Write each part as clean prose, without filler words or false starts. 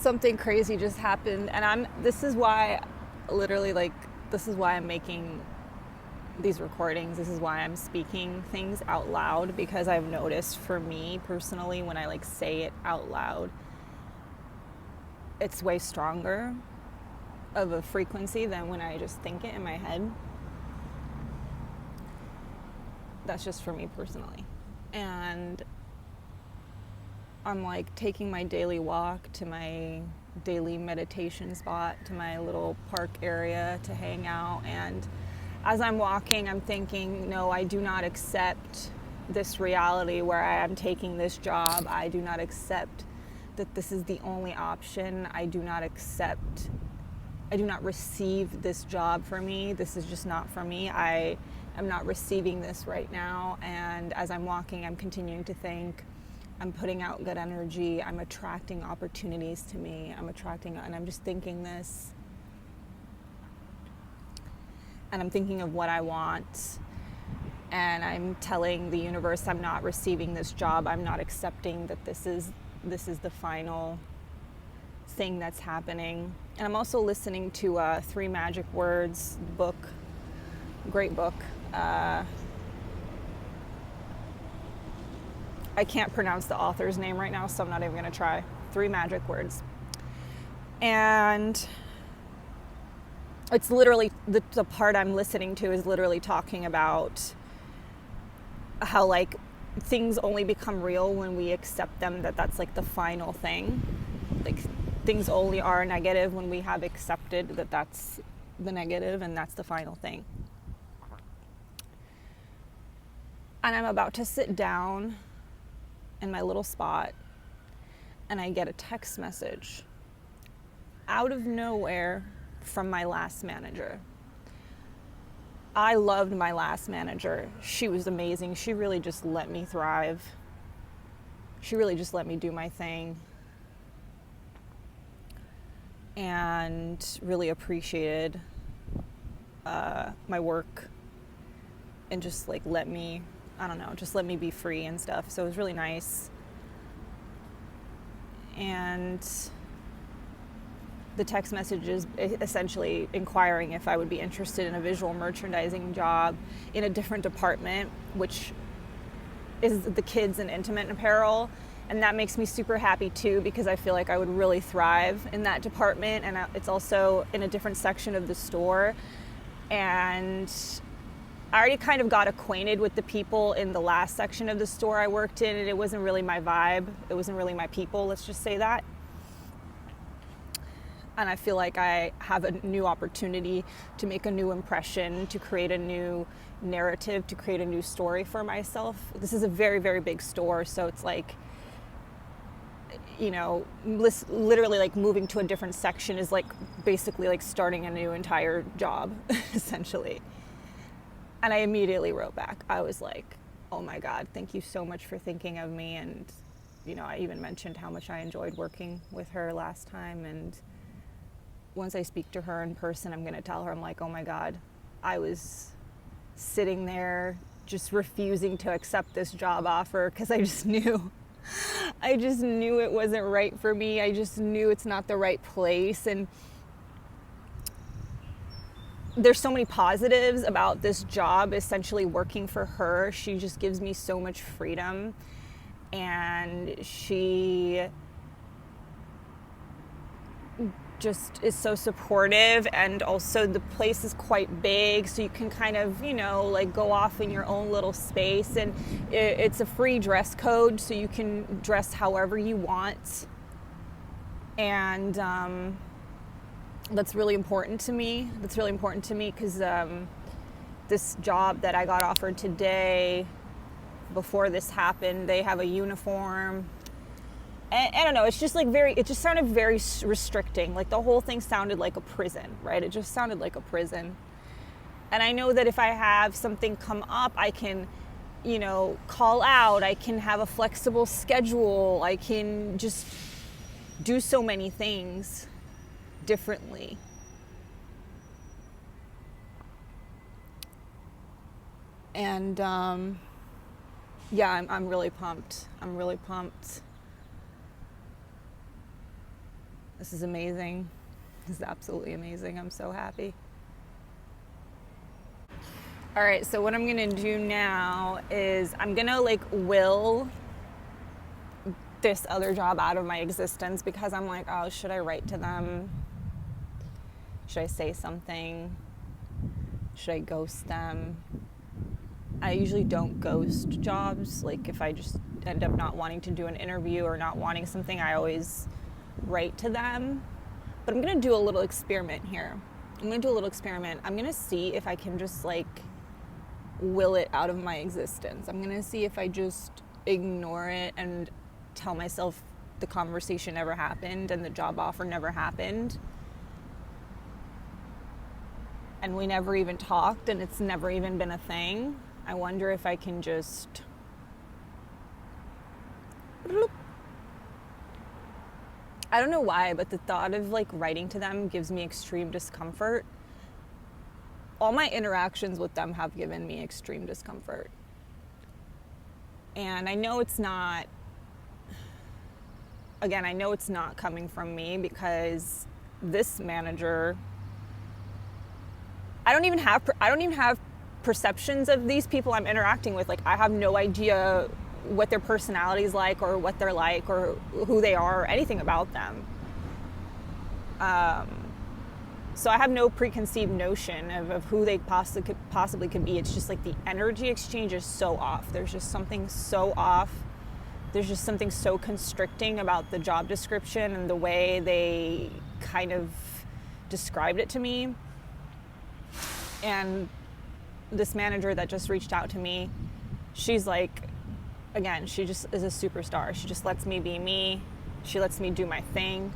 something crazy just happened, and this is why, literally, like, this is why I'm making these recordings. This is why I'm speaking things out loud, because I've noticed, for me personally, when I like say it out loud, it's way stronger of a frequency than when I just think it in my head. That's just for me personally. And I'm like taking my daily walk to my daily meditation spot, to my little park area to hang out. And as I'm walking, I'm thinking, no, I do not accept this reality where I am taking this job. I do not accept that this is the only option. I do not receive this job for me. This is just not for me. I am not receiving this right now. And as I'm walking, I'm continuing to think, I'm putting out good energy. I'm attracting opportunities to me. And I'm just thinking this. And I'm thinking of what I want. And I'm telling the universe I'm not receiving this job. I'm not accepting that this is the final thing that's happening. And I'm also listening to Three Magic Words book. Great book. I can't pronounce the author's name right now, so I'm not even going to try. Three Magic Words. And it's literally, the part I'm listening to is literally talking about how, like, things only become real when we accept them, that's like the final thing. Like, things only are negative when we have accepted that that's the negative and that's the final thing. And I'm about to sit down in my little spot, and I get a text message out of nowhere from my last manager. I loved my last manager. She was amazing. She really just let me thrive. She really just let me do my thing. And really appreciated my work, and just like let me be free and stuff. So it was really nice. And the text message is essentially inquiring if I would be interested in a visual merchandising job in a different department, which is the kids and intimate apparel. And that makes me super happy too, because I feel like I would really thrive in that department. And it's also in a different section of the store. And I already kind of got acquainted with the people in the last section of the store I worked in, and it wasn't really my vibe. It wasn't really my people, let's just say that. And I feel like I have a new opportunity to make a new impression, to create a new narrative, to create a new story for myself. This is a very, very big store, so it's like, you know, literally like moving to a different section is like basically like starting a new entire job, essentially. And I immediately wrote back. I was like, oh my God, thank you so much for thinking of me. And, you know, I even mentioned how much I enjoyed working with her last time. And once I speak to her in person, I'm going to tell her, I'm like, oh my God, I was sitting there just refusing to accept this job offer because I just knew it wasn't right for me. I just knew it's not the right place. And there's so many positives about this job, essentially working for her. She just gives me so much freedom, and she just is so supportive. And also the place is quite big, so you can kind of, you know, like go off in your own little space. And it's a free dress code, so you can dress however you want. And that's really important to me. Because this job that I got offered today, before this happened, they have a uniform. And I don't know, it's just like it just sounded very restricting. Like the whole thing sounded like a prison, right? It just sounded like a prison. And I know that if I have something come up, I can, you know, call out. I can have a flexible schedule. I can just do so many things differently. And yeah, I'm really pumped. This is amazing. This is absolutely amazing. I'm so happy. All right, so what I'm gonna do now is I'm gonna like will this other job out of my existence because I'm like, oh, should I write to them? Should I say something? Should I ghost them? I usually don't ghost jobs. Like if I just end up not wanting to do an interview or not wanting something, I always write to them. But I'm gonna do a little experiment here. I'm gonna see if I can just like will it out of my existence. I'm gonna see if I just ignore it and tell myself the conversation never happened and the job offer never happened. And we never even talked and it's never even been a thing. I wonder if I can just I don't know why, but the thought of like writing to them gives me extreme discomfort. All my interactions with them have given me extreme discomfort. And I know it's not, again, I know it's not coming from me because this manager, I don't even have perceptions of these people I'm interacting with. Like I have no idea what their personality is like or what they're like or who they are or anything about them. So I have no preconceived notion of who they possibly could be. It's just like the energy exchange is so off. There's just something so off. There's just something so constricting about the job description and the way they kind of described it to me. And this manager that just reached out to me, she's like, again, she just is a superstar. She just lets me be me. She lets me do my thing.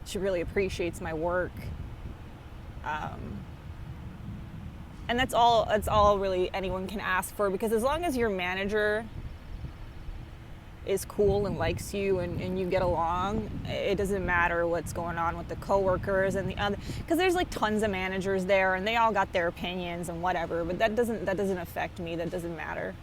She really appreciates my work. And that's all really anyone can ask for, because as long as your manager is cool and likes you and you get along, it doesn't matter what's going on with the coworkers and the other, because there's like tons of managers there and they all got their opinions and whatever, but that doesn't affect me. That doesn't matter.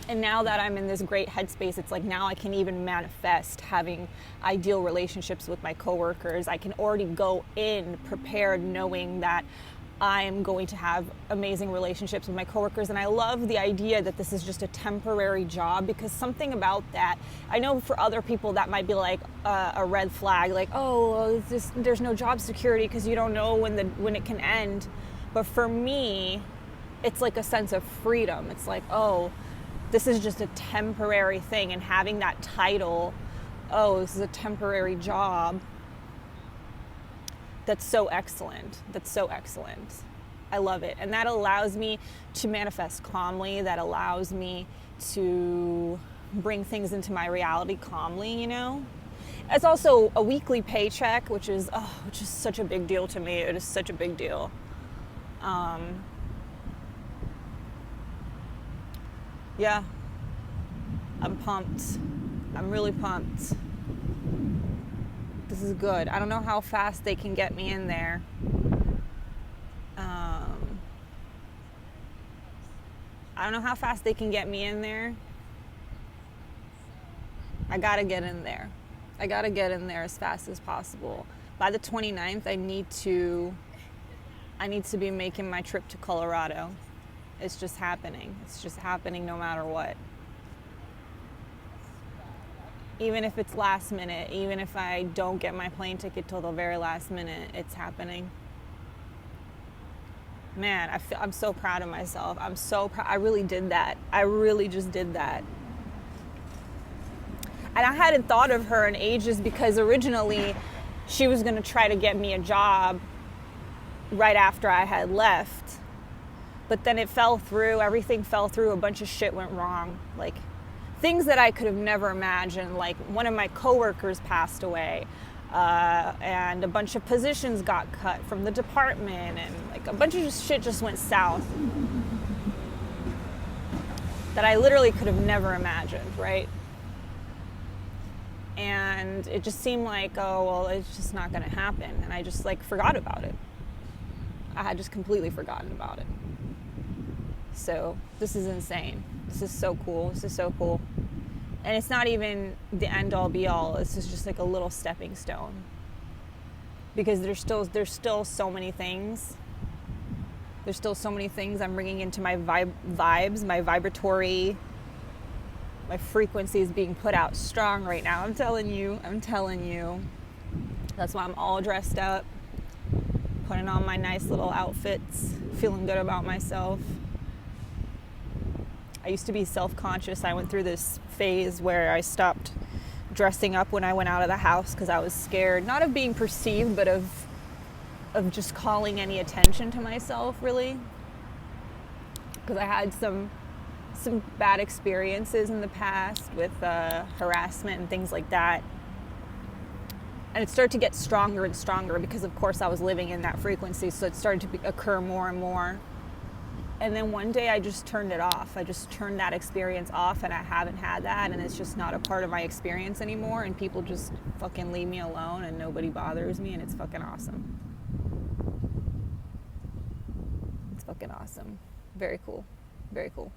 And now that I'm in this great headspace, it's like now I can even manifest having ideal relationships with my coworkers. I can already go in prepared knowing that I am going to have amazing relationships with my coworkers. And I love the idea that this is just a temporary job, because something about that, I know for other people that might be like a red flag, like, oh, there's no job security because you don't know when it can end. But for me, it's like a sense of freedom. It's like, oh, this is just a temporary thing, and having that title, oh, this is a temporary job, that's so excellent. I love it. And that allows me to manifest calmly. That allows me to bring things into my reality calmly, you know? It's also a weekly paycheck, which is such a big deal to me. It is such a big deal. Yeah, I'm pumped. I'm really pumped. This is good. I don't know how fast they can get me in there. I don't know how fast they can get me in there. I gotta get in there. I gotta get in there as fast as possible. By the 29th, I need to be making my trip to Colorado. It's just happening. It's just happening no matter what. Even if it's last minute, even if I don't get my plane ticket till the very last minute, it's happening. Man, I'm so proud of myself. I'm so proud. I really did that. I really just did that. And I hadn't thought of her in ages, because originally she was going to try to get me a job right after I had left. But then it fell through. Everything fell through. A bunch of shit went wrong. Like things that I could have never imagined. Like one of my coworkers passed away, and a bunch of positions got cut from the department, and like a bunch of shit just went south that I literally could have never imagined, right? And it just seemed like, oh, well, it's just not going to happen. And I just like forgot about it. I had just completely forgotten about it. So this is insane. This is so cool. This is so cool. And it's not even the end all be all. This is just like a little stepping stone. Because there's still so many things. There's still so many things I'm bringing into my vibes, my vibratory, my frequency is being put out strong right now. I'm telling you. That's why I'm all dressed up, putting on my nice little outfits, feeling good about myself. I used to be self-conscious. I went through this phase where I stopped dressing up when I went out of the house because I was scared, not of being perceived, but of just calling any attention to myself, really. Because I had some bad experiences in the past with harassment and things like that. And it started to get stronger and stronger because, of course, I was living in that frequency, so it started to occur more and more. And then one day I just turned it off. I just turned that experience off, and I haven't had that, and it's just not a part of my experience anymore, and people just fucking leave me alone, and nobody bothers me, and it's fucking awesome. It's fucking awesome. Very cool. Very cool.